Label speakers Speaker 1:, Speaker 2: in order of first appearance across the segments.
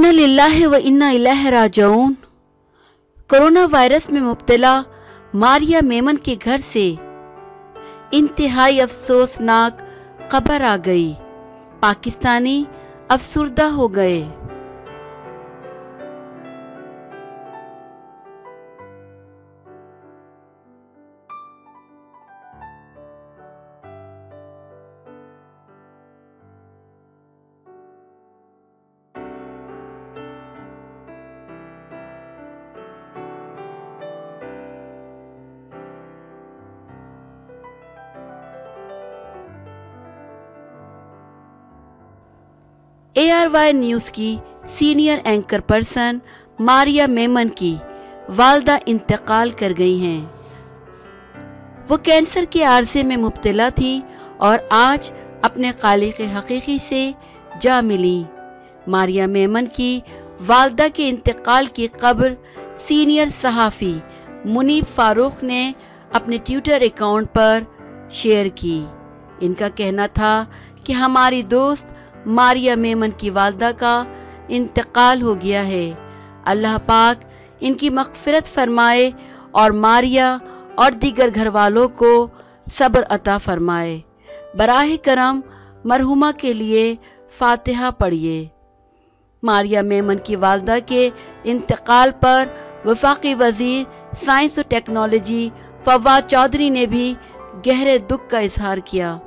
Speaker 1: इन्ना लिल्लाहि व इन्ना इलैहि राजिऊन। कोरोना वायरस में मुब्तला मारिया मेमन के घर से इंतहाई अफसोसनाक खबर आ गई। पाकिस्तानी अफसुर्दा हो गए। ARY न्यूज़ की senior anchor person Maria Memon की वालदा इंतकाल कर गई हैं। वो कैंसर के आर्ज़े में मुब्तला थी और आज अपने खालिक हकीकी से जा मिली। मारिया मेमन की वालदा के इंतकाल की खबर सीनियर सहाफ़ी मुनीब फारूक ने अपने ट्विटर अकाउंट पर शेयर की। इनका कहना था कि हमारी दोस्त मारिया मेमन की वालदा का इंतकाल हो गया है। अल्लाह पाक इनकी मग़फ़िरत फरमाए और मारिया और दीगर घर वालों को सब्र अता फरमाए। बराह करम मरहुमा के लिए फ़ातिहा पढ़िए। मारिया मेमन की वालदा के इंतकाल पर वफाकी वज़ीर साइंस और टेक्नोलॉजी फवाद चौधरी ने भी गहरे दुख का इजहार किया।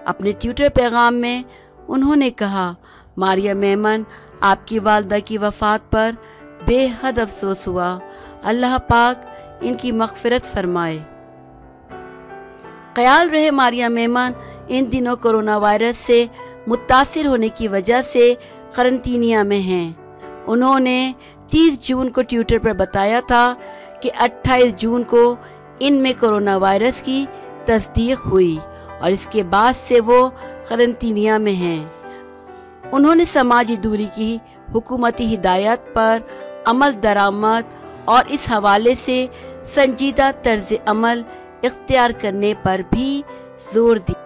Speaker 1: अपने ट्विटर पैगाम में उन्होंने कहा, मारिया मेमन आपकी वालदा की वफ़ात पर बेहद अफसोस हुआ। अल्लाह पाक इनकी मग़फ़िरत फरमाए। ख्याल रहे मारिया मेमन इन दिनों कोरोना वायरस से मुतासिर होने की वजह से क़रंतीनिया में हैं। उन्होंने 30 जून को ट्विटर पर बताया था कि 28 जून को इनमें कोरोना वायरस की तस्दीक हुई और इसके बाद से वो क़रंतीनिया में हैं। उन्होंने समाजी दूरी की हुकूमती हिदायत पर अमल दरामद और इस हवाले से संजीदा तर्ज़ अमल इख्तियार करने पर भी ज़ोर दिया।